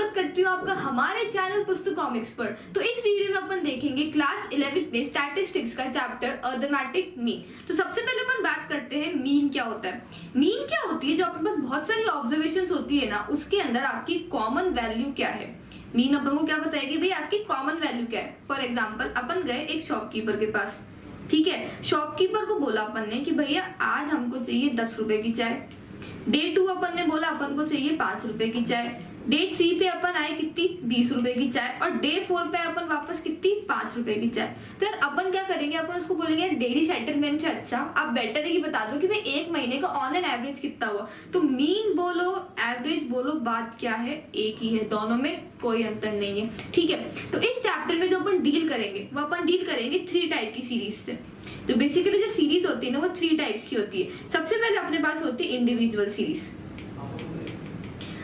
स्वागत करती हूँ आपका हमारे चैनल पुस्तक कॉमिक्स पर। तो इस वीडियो में अपन देखेंगे क्लास 11 में स्टैटिस्टिक्स का चैप्टर अर्थमेटिक मीन। तो सबसे पहले अपन बात करते हैं मीन क्या होता है। मीन क्या होती है, जो आपके पास बहुत सारी ऑब्जर्वेशंस होती है ना, उसके अंदर आपकी कॉमन वैल्यू क्या है। मीन अपन को क्या बताएगी भाई, आपकी कॉमन वैल्यू क्या है। फॉर एग्जाम्पल अपन गए एक शॉपकीपर के पास, ठीक है। शॉपकीपर को बोला अपन ने कि भैया आज हमको चाहिए 10 रुपए की चाय। डे 2 अपन ने बोला अपन को चाहिए 5 रुपए की चाय। डे 3 पे अपन आए कितनी 20 रुपए की चाय, और डे 4 पे अपन वापस कितनी 5 रुपए की चाय। फिर अपन क्या करेंगे, अपन उसको बोलेंगे डेली सेटलमेंट से अच्छा आप बेटर है कि बता दो कि भाई एक महीने का ऑन एन एवरेज कितना हुआ। तो मीन बोलो एवरेज बोलो, बात क्या है, एक ही है, दोनों में कोई अंतर नहीं है, ठीक है। तो इस चैप्टर में जो अपन डील करेंगे वो अपन डील करेंगे 3 टाइप की सीरीज से। तो बेसिकली जो सीरीज होती है ना वो 3 टाइप्स की होती है। सबसे पहले अपने पास होती है इंडिविजुअल सीरीज।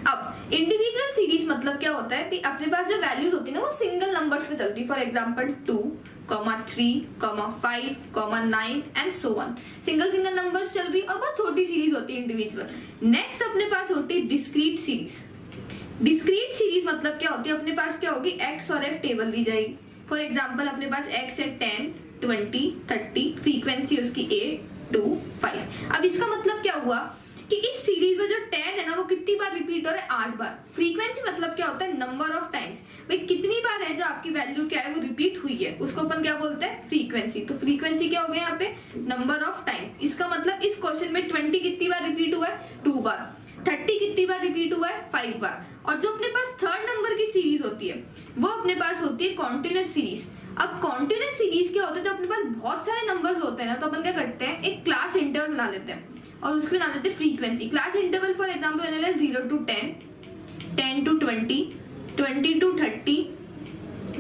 अब इंडिविजुअल सीरीज मतलब क्या होता है कि अपने पास जो वैल्यूज होती है ना वो सिंगल नंबर्स पे चलती है। For example 2, 3, 5, 9 and so on. Single numbers चल रही और बहुत छोटी सीरीज होती है इंडिविजुअल। नेक्स्ट अपने पास होती है डिस्क्रीट सीरीज। डिस्क्रीट सीरीज मतलब क्या होती है, अपने पास क्या होगी, एक्स और एफ टेबल दी जाएगी। फॉर एग्जाम्पल अपने पास एक्स है 10, 20, 30, फ्रीक्वेंसी उसकी 8, 2, 5। अब इसका मतलब क्या हुआ कि इस सीरीज में जो 10 है ना वो कितनी बार रिपीट हो रहा है, 8 बार। फ्रीक्वेंसी मतलब क्या होता है, नंबर ऑफ टाइम्स, भाई कितनी बार है जो आपकी वैल्यू क्या है वो रिपीट हुई है, उसको अपन क्या बोलते हैं, फ्रीक्वेंसी। तो फ्रीक्वेंसी क्या हो गया यहाँ पे, नंबर ऑफ टाइम्स। इसका मतलब इस क्वेश्चन में 20 कितनी बार रिपीट हुआ है, 2 बार। 30 कितनी बार रिपीट हुआ है, 5 बार। और जो अपने पास थर्ड नंबर की सीरीज होती है वो अपने पास होती है कॉन्टिन्यूस सीरीज। अब कॉन्टिन्यूस सीरीज क्या होता है, तो अपने पास बहुत सारे नंबर्स होते हैं ना, तो अपन क्या करते हैं, एक क्लास इंटरवल बना लेते हैं और उसके नाम देते हैं frequency. Class interval for example 0 to 10, 10 to 20, 20 to 30,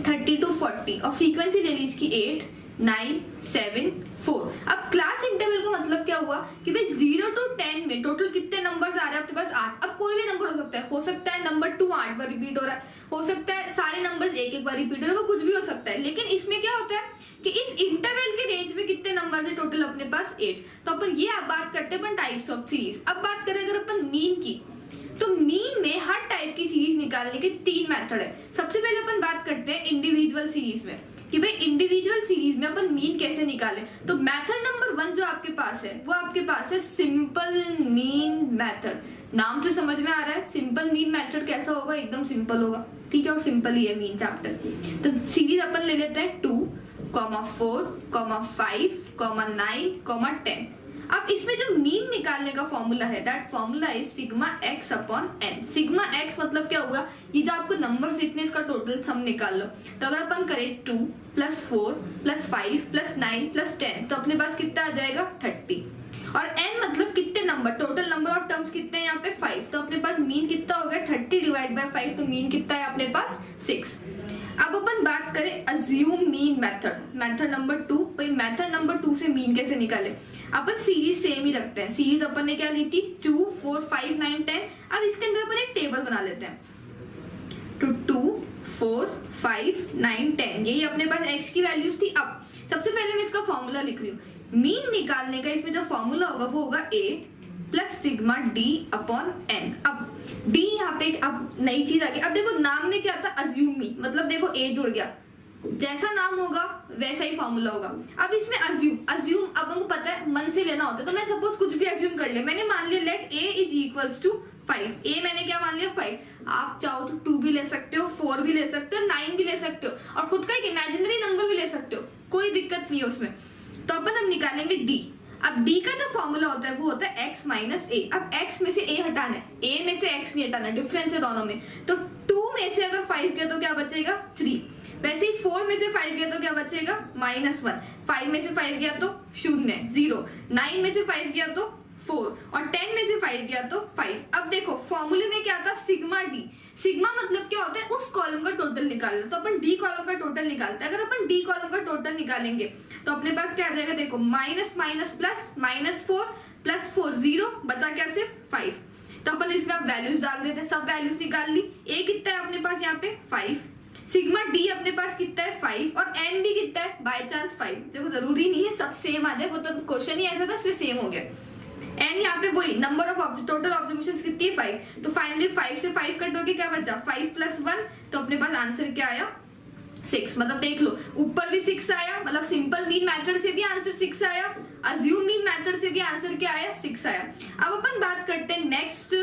30 to 40, और फ्रीक्वेंसी ले ली इसकी 8, 9, 7, 4। अब क्लास इंटरवल का मतलब क्या हुआ कि भाई 0 to 10 में टोटल कितने नंबर्स आ रहे हैं आपके पास, 8। अब कोई भी नंबर हो सकता है नंबर 2 8 बार रिपीट हो रहा है, हो सकता है सारे नंबर्स एक बार रिपीट हो रहे हैं, वो कुछ भी हो सकता है। लेकिन इसमें क्या होता है कि इस इंटरवल के रेंज में कितने नंबर्स है टोटल अपने पास 8। तो अपन ये बात करते हैं अपन टाइप्स ऑफ सीरीज। अब बात करें अगर अपन मीन की, तो मीन में हर टाइप की सीरीज निकालने के 3 मेथड है। सबसे पहले अपन बात करते हैं इंडिविजुअल सीरीज में कि भाई इंडिविजुअल सीरीज में अपन मीन कैसे निकालें। तो मेथड नंबर 1 जो आपके पास है वो आपके पास है सिंपल मीन मेथड। नाम से समझ में आ रहा है सिंपल मीन मेथड कैसा होगा, एकदम सिंपल होगा, ठीक है, वो सिंपल ही है मीन चैप्टर। तो सीरीज अपन ले लेते हैं 2, 4, 5, 9, 10। अब इसमें जो मीन निकालने का फॉर्मूला है, that formula is sigma X upon N. Sigma X मतलब क्या होगा, ये जो आपको नंबर्स लिखने इसका टोटल सम निकाल लो। तो अगर अपन करें 2 + 4 + 5 + 9 + 10, तो अपने पास कितना आ जाएगा 30। और n मतलब कितने number, total number of terms कितने हैं यहाँ पे 5। तो अपने पास मीन कितना हो गया 30 / 5, तो मीन कितना है अपने पास 6। अब अपन बात करें assume mean method, method number 2। भाई मेथड नंबर 2 से मीन कैसे निकाले, अपन सीरीज सेम ही रखते हैं। सीरीज अपन ने क्या ली थी 2, 4, 5, 9, 10। अब इसके अंदर अपन एक टेबल बना लेते हैं, तो 2, 4, 5, 9, 10, यही अपने पास x की वैल्यूज थी। अब सबसे पहले मैं इसका फॉर्मूला लिख रही हूँ। मीन निकालने का इसमें जो फॉर्मूला होगा वो होगा a + sigma d upon n। अब d यहाँ पे अब नई चीज आ गई। अब देखो नाम में क्या था, अज्यूम मीन, मतलब देखो a जुड़ गया, जैसा नाम होगा वैसा ही फॉर्मूला होगा। अब इसमें अज्यूम अपन को पता है मन से लेना होता है, तो मैं सपोज कुछ भी अज्यूम कर लिया। मैंने मान लिया लेट a = 5। a मैंने क्या मान लिया 5। आप चाहो तो 2 भी ले सकते हो, 4 भी ले सकते हो, 9 भी ले सकते हो, और खुद का एक इमेजिनरी नंबर भी ले सकते हो, कोई दिक्कत नहीं है उसमें। तो अपन अब निकालेंगे d। अब d का जो फॉर्मूला होता है वो होता है x - a। अब x में से a हटाना है, a में से x नहीं हटाना, डिफरेंस है दोनों में। तो 2 में से अगर 5 गया तो क्या बचेगा 3। वैसे ही 4 में से 5 गया तो क्या बचेगा -1। 5 में से 5 गया तो 0, 0। 9 में से 5 गया तो 4, और 10 में से 5 गया तो 5। अब देखो फॉर्मूले में क्या था, सिग्मा d। सिग्मा मतलब क्या होता है, उस कॉलम का टोटल निकालना। तो अपन d कॉलम का टोटल निकालते हैं। अगर अपन d कॉलम का टोटल निकालेंगे तो अपने पास क्या आ जाएगा, देखो माइनस माइनस प्लस, -4 + 4 0, बचा क्या सिर्फ 5। तो अपन इसमें अब वैल्यूज डाल देते हैं, सब वैल्यूज निकाल ली। a कितना है अपने पास यहाँ पे 5, सिग्मा d अपने पास कितना है 5, और n भी कितना है बाय चांस 5। देखो जरूरी नहीं है सब सेम आ जाए, वो तो क्वेश्चन ही ऐसा था इसलिए सेम हो गया। एंड यहाँ पे वही नंबर ऑफ टोटल ऑब्जर्वेशन कितनी है 5, तो फाइनली 5 से 5 कटोगे क्या बचा 5 + 1, तो अपने पास आंसर क्या आया 6। मतलब देख लो ऊपर भी 6 आया, मतलब सिंपल मीन मेथड से भी आंसर 6 आया, अज्यूम मीन मेथड से भी आंसर क्या आया 6 आया। अब अपन बात करते हैं नेक्स्ट,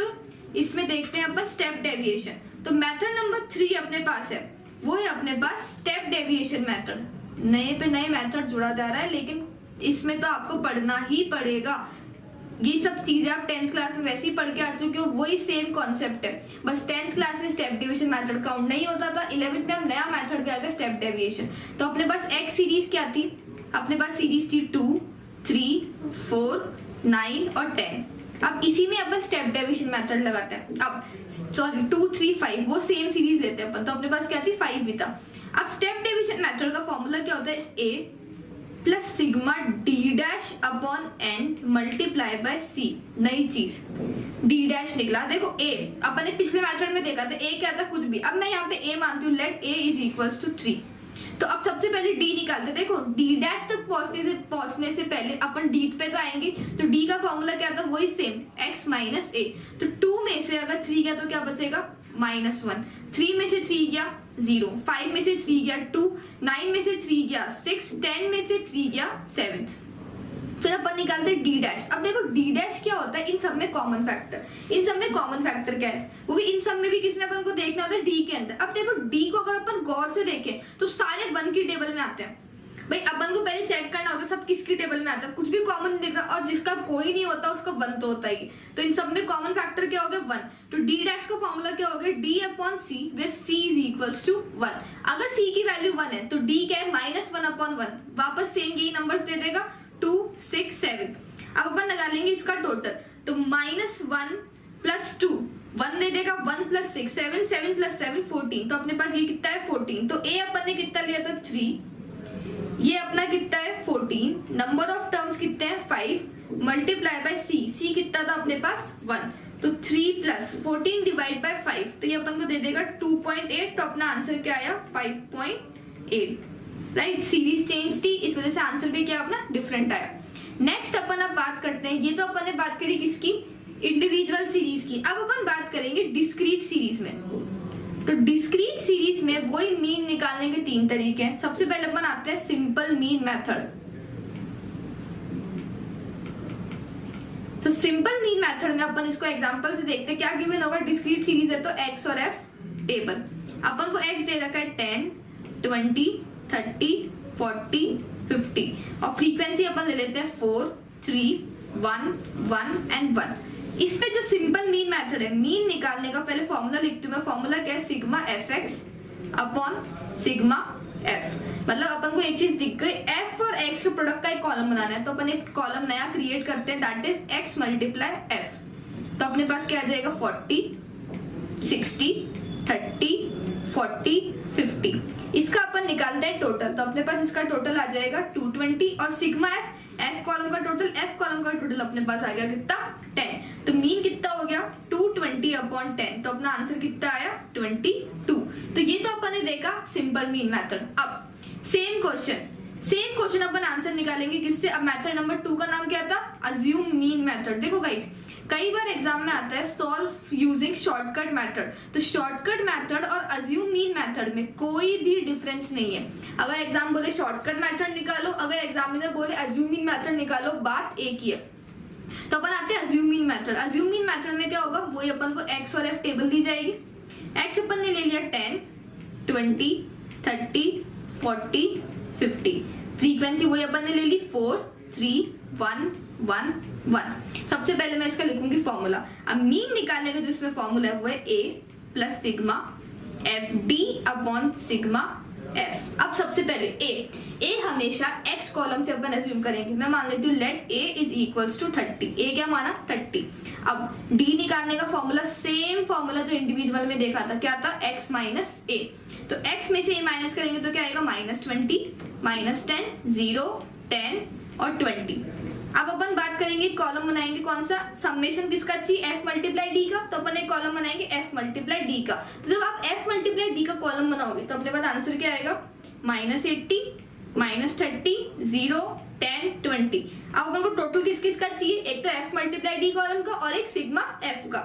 इसमें देखते हैं अपन स्टेप डेविएशन। तो मेथड नंबर 3 अपने पास है, वो है अपने पास स्टेप डेविएशन मेथड। नए पे नए मेथड जुड़ा जा रहा है, लेकिन इसमें तो आपको पढ़ना ही पड़ेगा। ये सब चीजें आप 10th क्लास में वैसे ही पढ़ के आ चुके हो, वही सेम कॉन्सेप्ट है, बस 10th क्लास में स्टेप डेविएशन मेथड काउंट नहीं होता था, 11th में हम नया मेथड क्या स्टेप डेविएशन। तो अपने पास एक्स सीरीज क्या थी, अपने पास सीरीज थी 2, 3, 4, 9 और 10। अब इसी में अपन स्टेप डेविएशन मेथड लगाते हैं। अब सॉरी 2, 3, 5 वो सेम सीरीज लेते हैं अपन, तो अपने पास क्या थी 5 भी था। अब स्टेप डेविएशन मेथड का फॉर्मूला क्या होता है, A plus sigma D dash upon N multiply by C. नई चीज डी डैश निकला, देखो ए अपन ने पिछले मेथड में देखा था, ए क्या था कुछ भी, अब मैं यहाँ पे ए मानती हूँ, let A is equals to 3। तो अब सबसे पहले डी निकालते, देखो डी डैश तक पहुंचने से पहले अपन डी पे तो आएंगे, तो डी का फॉर्मूला क्या था वही सेम x माइनस ए। तो 2 में से अगर 3 गया तो क्या बचेगा -1, 3 में से 3 गया 0, 5 में से 3 गया 2, 9 में से 3 गया 6, 10 में से 3 गया 7। फिर अपन निकालते हैं डी डैश। अब देखो डी डैश क्या होता है, इन सब में कॉमन फैक्टर, इन सब में कॉमन फैक्टर क्या है, वो भी इन सब में भी किसमें अपन को देखना होता है डी के अंदर। अब देखो डी को अगर अपन गौर से देखें तो सारे 1 की टेबल में आते हैं। भाई अपन को पहले चेक करना होता है सब किसकी टेबल में आता है, कुछ भी कॉमन नहीं दिख रहा, और जिसका कोई नहीं होता उसका 1 तो होता ही। तो इन सब में कॉमन फैक्टर क्या हो गया 1, तो डी डैश का फॉर्मूला क्या हो गया d upon C, where c is equals to 1। अगर c की वैल्यू 1 है तो d क्या है -1/1, वापस सेम यही नंबर्स दे देगा 2, 6, 7। अब अपन लगा लेंगे इसका टोटल, तो -1 + 2 1 दे देगा, 1 + 6 7, 7 + 7 14। तो अपने पास ये कितना है 14। तो a अपन ने कितना लिया था 3, ये अपना कितना है 14, नंबर ऑफ टर्म्स कितने हैं 5 मल्टीप्लाई बाय c कितना था अपने पास 1, तो 3 + 14 डिवाइड बाय 5, तो ये अपन को दे देगा 2.8। तो अपना आंसर क्या आया 5.8, राइट। सीरीज चेंज थी, इस वजह से आंसर भी क्या अपना डिफरेंट आया। नेक्स्ट अपन अब बात करते हैं, ये तो अपन ने बात करी किसकी, इंडिविजुअल सीरीज की। अब अपन बात करेंगे डिस्क्रीट सीरीज में। तो डिस्क्रीट सीरीज में वही मीन निकालने के 3 तरीके हैं। सबसे पहले अपन आते हैं सिंपल मीन मेथड। तो सिंपल मीन मेथड में अपन इसको एग्जांपल से देखते हैं, क्या गिवन होगा, डिस्क्रीट सीरीज है तो x और f टेबल, अपन को x दे रखा है 10, 20, 30, 40, 50, और फ्रीक्वेंसी अपन ले लेते हैं 4, 3, 1, 1 एंड 1। इस पे जो सिंपल मीन मेथड है, मीन निकालने का पहले फॉर्मूला लिखती हूँ मैं, फॉर्मूला क्या है sigma fx upon sigma f। मतलब अपन को एक चीज दिख गई, f और x के प्रोडक्ट का एक कॉलम बनाना है, तो अपन एक कॉलम नया क्रिएट करते हैं, दैट इज x × f। तो अपने पास क्या आ जाएगा 40, 60, 30, 40, 50। इसका अपन निकालते हैं टोटल, तो अपने पास इसका टोटल आ जाएगा 220, और सिग्मा f कॉलम का टोटल, f कॉलम का टोटल अपने पास आ गया कितना 10। तो मीन कितना हो गया 220/10, तो अपना आंसर कितना आया 22। तो ये तो अपन ने देखा सिंपल मीन मेथड। अब सेम क्वेश्चन अपन आंसर निकालेंगे किससे, अब मेथड नंबर 2 का नाम क्या था, अज्यूम मीन मेथड। देखो गाइस कई बार एग्जाम में आता है सॉल्व यूजिंग शॉर्टकट मेथड, तो शॉर्टकट मेथड और अज्यूम मीन मेथड में कोई भी डिफरेंस नहीं है। अगर एग्जाम बोले शॉर्टकट मेथड निकालो, अगर एग्जामिनर बोले अज्यूम मीन मेथड निकालो, बात एक ही है। तो अपन आते हैं assume mean method. Assume mean method में क्या होगा, वही अपन को x और f टेबल दी जाएगी। x अपन ने ले लिया 10, 20, 30, 40, 50, फ्रीक्वेंसी वही अपन ने ले ली 4, 3, 1, 1, 1। सबसे पहले मैं इसका लिखूंगी फॉर्मूला। अब मीन निकालने का जो इसमें फॉर्मूला है वो है a plus sigma fd upon sigma f। अब सबसे पहले a हमेशा x कॉलम से अपन एज्यूम करेंगे। मैं मान लेती हूँ let a is equals to 30। a क्या माना 30। अब d निकालने का फॉर्मूला सेम फॉर्मूला जो इंडिविजुअल में देखा था, क्या था x माइनस a। तो x में से a माइनस करेंगे तो क्या आएगा -20, -10, 0, 10 और 20। अब अपन बात करेंगे कॉलम बनाएंगे कौन सा, समेशन किसका चाहिए, f मल्टीप्लाई d का। तो अपन एक कॉलम बनाएंगे f मल्टीप्लाई d का। तो जब आप f मल्टीप्लाई d का कॉलम बनाओगे तो अपने पास आंसर क्या आएगा -80, -30, 0, 10 20। अब अपन को टोटल किस किस का चाहिए, एक तो f मल्टीप्लाई d कॉलम का और एक सिग्मा f का।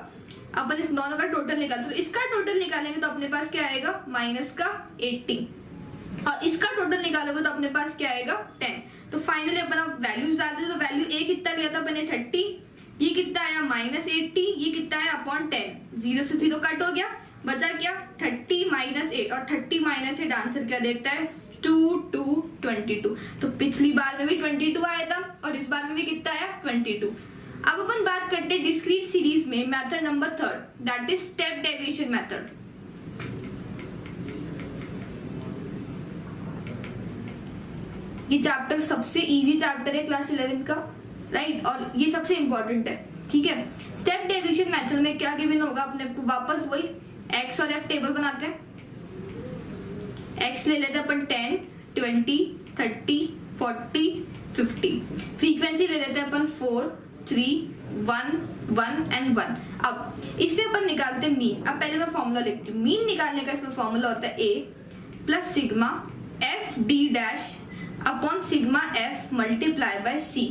अपन इस दोनों का टोटल निकालते, तो इसका टोटल निकालेंगे तो अपने पास क्या आएगा माइनस का 18 और इसका टोटल निकालोगे तो अपने पास क्या आएगा 10। तो फाइनली अपन अब वैल्यूज डालते हैं, तो वैल्यू a कितना लिया था अपने 30, ये कितना आया माइनस 80, ये कितना आया अपॉन 10, 0 से 0 कट हो गया, बचा क्या 30 माइनस 8 और 30 माइनस 8 आंसर क्या देता है 2 2 22। तो पिछली बार में भी 22 आया था और इस बार में भी कितना आया 22। अब अपन बात करते हैं डिस्क्रीट सीरीज में method number 3, that is step deviation method. ये चैप्टर सबसे इजी चैप्टर है क्लास 11 का, राइट, और ये सबसे इंपॉर्टेंट है, ठीक है। स्टेप डेविएशन मेथड में क्या गिवन होगा, अपने वापस वही x और f टेबल बनाते हैं। x ले लेते हैं अपन 10 20 30 40 50, फ्रीक्वेंसी ले लेते हैं अपन 4 3 1 1 एंड 1। अब इसमें अपन निकालते हैं मीन। अब पहले मैं फॉर्मूला लिखती हूँ। मीन निकालने का इसमें फॉर्मूला होता है a plus sigma f d dash upon sigma f multiply by c।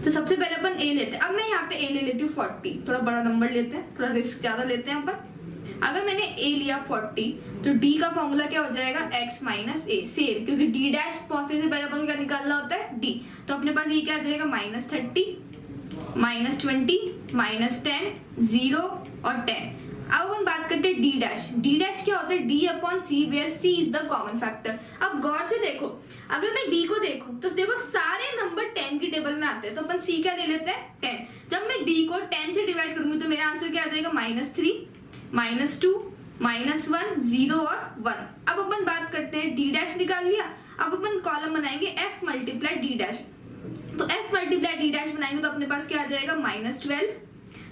तो सबसे पहले अपन a लेते हैं। अब मैं यहाँ पे a ले लेती हूँ 40, थोड़ा बड़ा नंबर लेते हैं, थोड़ा रिस्क ज्यादा लेते हैं अपन। अगर मैंने a लिया 40 तो d का फॉर्मूला क्या हो जाएगा x माइनस a, सेम, क्योंकि d डैश पहुंचने से पहले अपन को क्या निकालना होता है d। तो अपने पास ये क्या आ जाएगा माइनस 30 माइनस 20 माइनस 10 0 और 10। अब हम बात करते हैं डी डैश। डी डैश क्या होता है d upon c where c is the common factor. अब गौर से देखो, अगर मैं d को देखूं तो देखो सारे नंबर 10 की टेबल में आते हैं, तो अपन c क्या ले लेते हैं 10। जब मैं d को 10 से डिवाइड करूंगी तो मेरा आंसर क्या आ जाएगा माइनस 3 माइनस 2 माइनस 1 0 और 1। अब अपन बात करते हैं d डैश निकाल लिया। अब अपन कॉलम बनाएंगे f मल्टीप्लाई d डैश। तो f मल्टीप्लाई d डैश बनाएंगे तो अपने पास क्या आ जाएगा minus 12,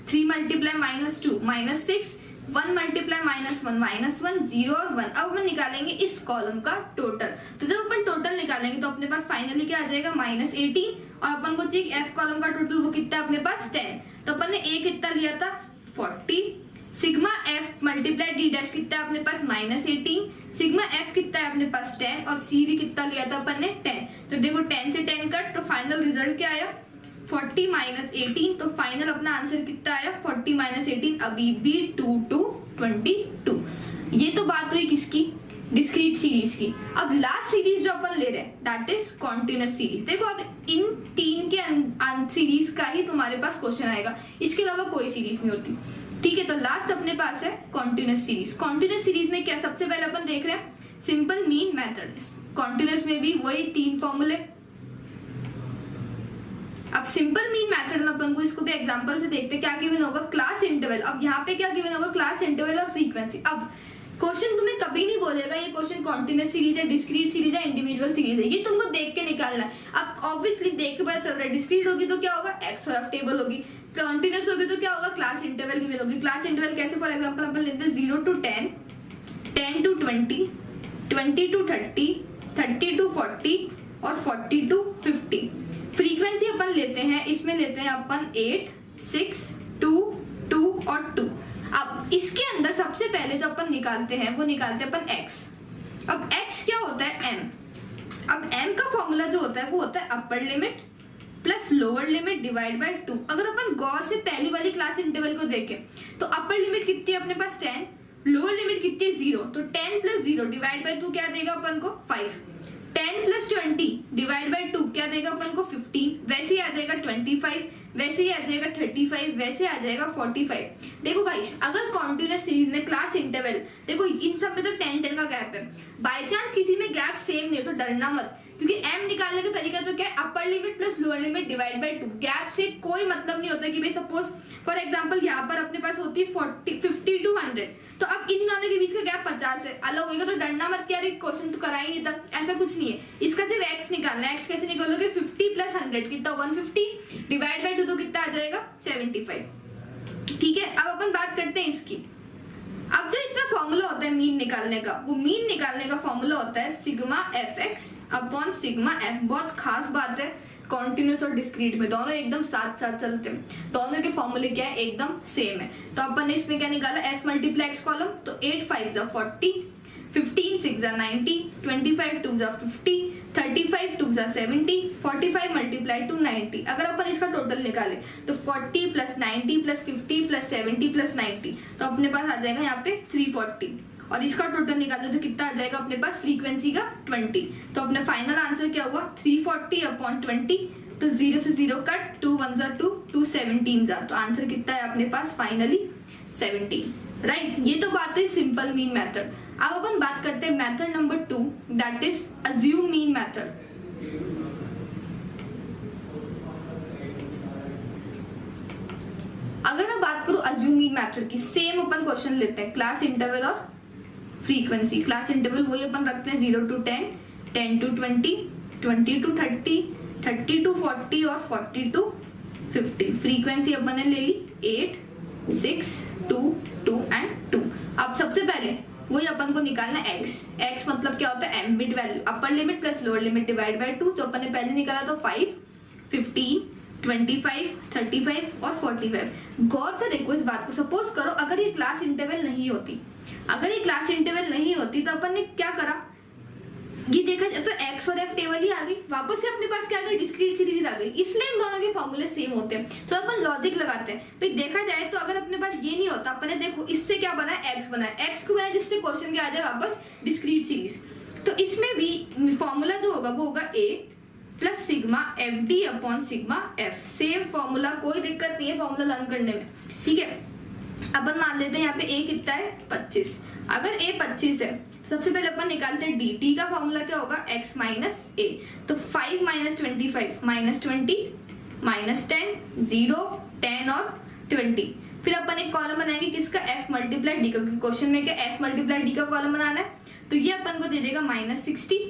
3 multiply minus 2 minus 6, 1 multiply minus 1 minus 1 0 और 1। अब अपन निकालेंगे इस कॉलम का टोटल। तो जब अपन टोटल निकालेंगे तो अपने पास फाइनली क्या आ जाएगा माइनस 18 और अपन को चाहिए f कॉलम का टोटल, वो कितना है अपने पास 10। तो अपन ने a कितना लिया था 40, sigma f multiply d dash कितना है अपने पास माइनस 18, सिग्मा f कितना है अपने पास 10 और c भी कितना लिया था अपन ने 10। तो देखो 10 से 10 कट, तो फाइनल रिजल्ट क्या आया 40 माइनस 18। तो फाइनल अपना आंसर कितना आया 40 माइनस 18, अभी भी 2 2 22। ये तो बात हुई किसकी, डिस्क्रीट सीरीज की। अब लास्ट सीरीज जो अपन ले रहे हैं दैट इज कॉन्टिन्यूअस सीरीज। देखो अब इन तीन के सीरीज का ही तुम्हारे पास क्वेश्चन आएगा, इसके अलावा कोई सीरीज नहीं होती, ठीक है। तो लास्ट अपने पास है कॉन्टिन्यूअस सीरीज। कॉन्टिन्यूअस सीरीज में क्या सबसे पहले अपन देख रहे हैं सिंपल मीन मेथड। कॉन्टिन्यूअस में भी वही 3 फॉर्मूले। अब सिंपल मीन मेथड में अपन को इसको भी एग्जांपल से देखते हैं क्या गिवन होगा क्लास इंटरवल। अब यहाँ पे क्या गिवन होगा क्लास इंटरवल और फ्रीक्वेंसी। अब क्वेश्चन तुम्हें कभी नहीं बोलेगा ये क्वेश्चन कॉन्टिन्यूअस सीरीज है, डिस्क्रीट सीरीज है, इंडिविजुअल सीरीज है, ये तुमको देख के निकालना है। अब ऑब्वियसली देख के पता चल रहा है डिस्क्रीट होगी तो क्या होगा एक्स और एफ टेबल होगी, कॉन्टिन्यूअस होगी तो क्या होगा क्लास इंटरवल गिवन होगी। क्लास इंटरवल कैसे, फॉर एग्जांपल अपन लेते हैं 0 to 10, 10 to 20, 20 to 30, 30 to 40 और 40 to 50। फ्रीक्वेंसी अपन लेते हैं, इसमें लेते हैं अपन 8 6 2 2 और 2। अब इसके अंदर सबसे पहले जो अपन निकालते हैं वो निकालते हैं अपन x। अब x क्या होता है m। अब m का फॉर्मूला जो होता है वो होता है upper limit plus lower limit divide by 2। अगर अपन गौर से पहली वाली क्लास इंटरवल को देखें तो अपर लिमिट कितनी है अपने पास 10, लोअर लिमिट कितनी है 0, तो 10 प्लस 0 डिवाइड बाय 2 क्या देगा अपन को 5। 10 प्लस 20 डिवाइड बाय 2 क्या देगा अपन को 15, वैसे ही आ जाएगा 25, वैसे ही आ जाएगा 35, वैसे आ जाएगा 45। देखो गाइस अगर कॉन्टिन्यूअस सीरीज में क्लास इंटरवल देखो इन सब में तो 10 का गैप है, बाय चांस किसी में गैप सेम नहीं हो तो डरना मत, क्योंकि m निकालने का तरीका तो क्या है upper limit plus lower limit divide by 2। Gap से कोई मतलब नहीं होता कि भाई सपोज फॉर एग्जांपल यहाँ पर अपने पास होती है 50 to 100, तो अब इन दोनों के बीच का गैप 50 है, अलग होगा तो डरना मत क्या क्वेश्चन तो करा ही नहीं था, ऐसा कुछ नहीं है। इसका सिर्फ x निकालना है। x कैसे निकालोगे 50 प्लस 100 कितना 150 डिवाइड बाय 2 तो कितना आ जाएगा 75, ठीक है। अब अपन बात करते हैं इसकी। अब जो इसमें फॉर्मूला होता है मीन निकालने का, वो मीन निकालने का फॉर्मूला होता है sigma F x upon sigma F. बहुत खास बात है कॉन्टिन्यूअस और डिस्क्रीट में दोनों एकदम साथ साथ चलते हैं, दोनों के फॉर्मूले क्या है एकदम सेम है। तो अपन ने इसमें क्या निकाला f मल्टीप्लाई x कॉलम, तो 8 5 40, 15 6 जा 90, 25 2 जा 50, 35 2 जा 70, 45 मल्टीप्लाई टू 90। अगर अपन इसका टोटल निकाले तो 40 प्लस 90 प्लस 50 प्लस 70 प्लस 90, तो अपने पास आ जाएगा यहाँ पे 340। और इसका टोटल निकाले तो कितना आ जाएगा अपने पास फ्रीक्वेंसी का 20। तो अपने फाइनल आंसर क्या हुआ 340 अपॉन 20। तो 0 से 0 कट, 2 1 जा 2, 2 17 जा, तो आंसर कितना है अपने पास फाइनली 17, राइट। ये तो बात है सिंपल मीन मेथड। अब अपन बात करते हैं method number 2, that is assume mean method. अगर मैं बात करूं अज्यूम मीन मेथड की, सेम अपन क्वेश्चन लेते हैं, क्लास इंटरवल और फ्रीक्वेंसी। क्लास इंटरवल वही अपन रखते हैं 0 to 10, 10 to 20, 20 to 30, 30 to 40 और 40 to 50। फ्रीक्वेंसी अपन ने ले ली 8, 6, 2, 2 एंड 2। अब सबसे पहले वही अपन को निकालना x। x मतलब क्या होता है ambit value, upper limit plus lower limit divide by 2। जो अपन ने पहले निकाला तो 5, 15, 25, 35 और 45। गौर से देखो इस बात को। सपोज करो अगर ये क्लास इंटरवल नहीं होती, अगर ये क्लास इंटरवल नहीं होती तो अपन ने क्या करा, ये देखा जाए तो x और f टेबल ही आ गई, वापस से अपने पास क्या आ गई डिस्क्रीट सीरीज आ गई। इसलिए इन दोनों के फॉर्मूले सेम होते हैं। तो अपन लॉजिक लगाते हैं भाई, देखा जाए तो अगर अपने पास ये नहीं होता, अपन ने देखो इससे क्या बना है x बना है, x को बना जिससे क्वेश्चन क्या आ जाए वापस डिस्क्रीट सीरीज। तो इसमें भी फॉर्मूला जो होगा वो होगा a plus sigma F D upon sigma F. Same formula, कोई दिक्कत नहीं है फॉर्मूला लर्न करने में, ठीक है। अपन मान लेते हैं यहाँ पे a कितना है 25। अगर a 25 है, सबसे पहले अपन निकालते हैं dt का फॉर्मूला क्या होगा x माइनस a। तो 5 माइनस 25 माइनस 20 माइनस 10, 0, 10 और 20। फिर अपन एक कॉलम बनाएंगे किसका, f मल्टीप्लाई डी का, क्योंकि क्वेश्चन में क्या f मल्टीप्लाई डी का कॉलम बनाना है। तो ये अपन को दे देगा माइनस 60,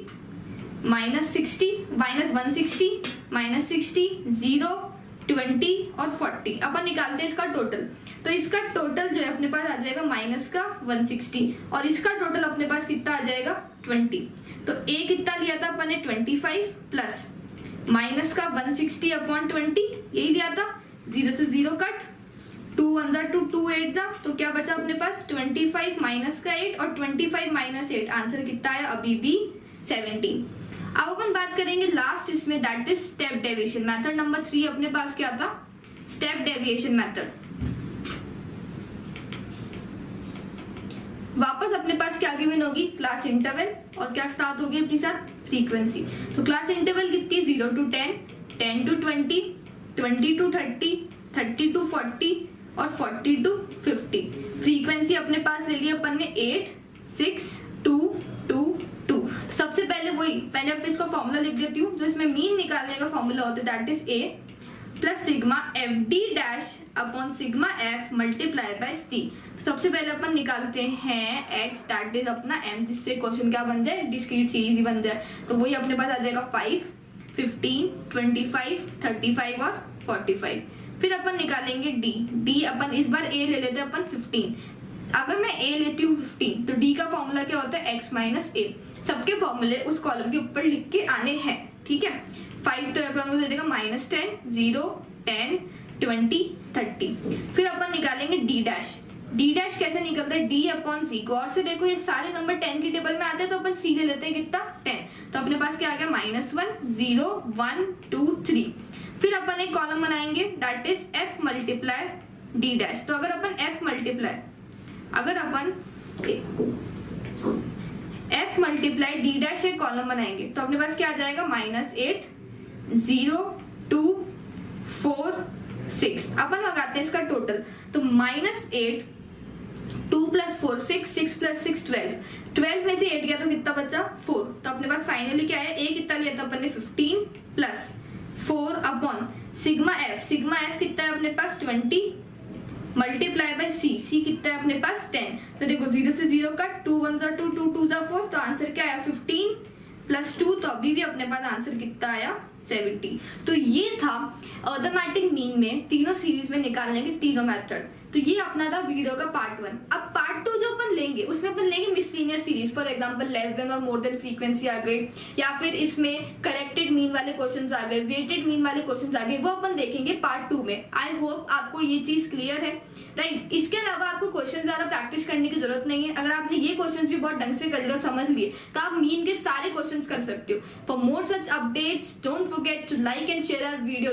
माइनस 60, माइनस 160, माइनस 60, 0, 20 और 40। अपन निकालते हैं इसका टोटल। तो इसका टोटल जो है अपने पास आ जाएगा माइनस का 160 और इसका टोटल अपने पास कितना आ जाएगा 20। तो a कितना लिया था अपन ने 25 प्लस माइनस का 160 अपॉन 20, यही लिया था। 0 से 0 कट, 2 1 जा 2, 2 8 जा, तो क्या बचा अपने पास 25 माइनस का 8 और 25 माइनस 8, आंसर कितना है अभी भी 17। अब अपन बात करेंगे लास्ट इसमें, that is step deviation. Method number 3 अपने पास क्या था, स्टेप डेविएशन मेथड। वापस अपने पास क्या गिवन होगी, क्लास इंटरवल, और क्या स्टार्ट होगी अपनी साथ फ्रीक्वेंसी। तो क्लास इंटरवल कितनी 0 to 10, 10 to 20, 20 to 30, 30 to 40 और 40 to 50। फ्रीक्वेंसी अपने पास ले लिया अपन ने 8, 6, 2, 2, 2। सबसे पहले वही, पहले अब इसका फॉर्मूला लिख देती हूँ। जो इसमें मीन निकालने का फॉर्मूला होता है that is a plus sigma F D dash upon sigma F multiply by C. सबसे पहले अपन निकालते हैं x दैट इज अपना m, जिससे क्वेश्चन क्या बन जाए डिस्क्रीट सीरीज ही बन जाए। तो वही अपने पास आ जाएगा 5, 15, 25, 35 और 45। फिर अपन निकालेंगे d अपन इस बार a ले लेते हैं अपन 15। अगर मैं a लेती हूँ 15 तो d का फॉर्मूला क्या होता है x माइनस a। सबके फॉर्मूले उस कॉलम के ऊपर लिख के आने हैं, ठीक है। 5 तो अपन दे देगा माइनस 10, 0, 10, 20, 30। फिर अपन निकालेंगे d डैश कैसे निकलता है, d अपॉन सी। गौर से देखो ये सारे नंबर 10 की टेबल में आते हैं, तो अपन c ले लेते हैं कितना 10। तो अपने पास क्या आ गया -1, 0, 1, 2, 3। फिर अपन एक कॉलम बनाएंगे that is f multiply d dash. तो अगर अपन f मल्टीप्लाई d डैश एक कॉलम बनाएंगे तो अपने पास क्या आ जाएगा -8, 0, 2, 4, 6। अपन लगाते हैं इसका टोटल। तो -8, 2 + 4 6, 6 + 6 12, 12 में से 8 गया तो कितना बचा 4। तो अपने पास फाइनली क्या है, a कितना लिया था अपन ने 15 प्लस 4 अपॉन सिग्मा एफ कितना है अपने पास 20 मल्टीप्लाई बाय सी कितना है अपने पास 10। तो देखो 0 से 0 का 2 1 जा 2, 2 2 जा 4, तो आंसर क्या आया 15 + 2, तो अभी भी अपने पास आंसर कितना आया 70। तो ये था अर्थमेटिक मीन में तीनों सीरीज में निकालने के तीनों मेथड। तो ये अपना था वीडियो का पार्ट 1। अब पार्ट 2 जो अपन लेंगे उसमें अपन लेंगे miscellaneous series, for example less than और मोर देन फ्रीक्वेंसी आ गई, या फिर इसमें करेक्टेड मीन वाले क्वेश्चंस आ गए, वेटेड मीन वाले क्वेश्चंस आ गए, वो अपन देखेंगे पार्ट 2 में। आई होप आपको ये चीज क्लियर है, राइट। इसके अलावा आपको क्वेश्चन ज्यादा प्रैक्टिस करने की जरूरत नहीं है। अगर आपने ये क्वेश्चन भी बहुत ढंग से कर लिए और समझ लिए तो आप मीन के सारे क्वेश्चन कर सकते हो। For more such updates don't forget to like and share our video.